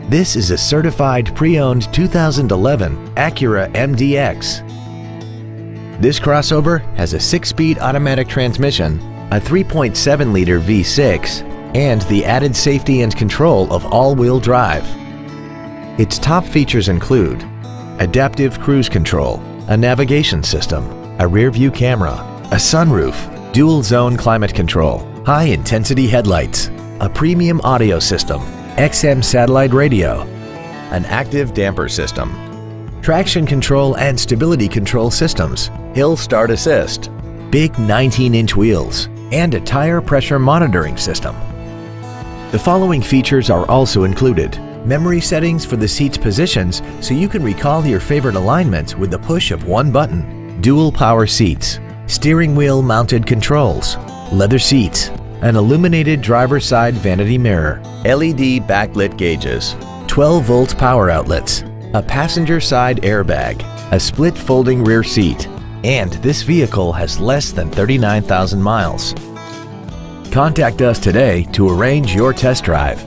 This is a certified pre-owned 2011 Acura MDX. This crossover has a 6-speed automatic transmission, a 3.7-liter V6, and the added safety and control of all-wheel drive. Its top features include adaptive cruise control, a navigation system, a rear-view camera, a sunroof, dual-zone climate control, high-intensity headlights, a premium audio system, XM satellite radio, an active damper system, traction control and stability control systems, hill start assist, big 19-inch wheels, and a tire pressure monitoring system. The following features are also included: memory settings for the seat's positions so you can recall your favorite alignments with the push of one button, dual power seats, steering wheel mounted controls, leather seats, an illuminated driver's side vanity mirror, LED backlit gauges, 12-volt power outlets, a passenger side airbag, a split folding rear seat, and this vehicle has less than 39,000 miles. Contact us today to arrange your test drive.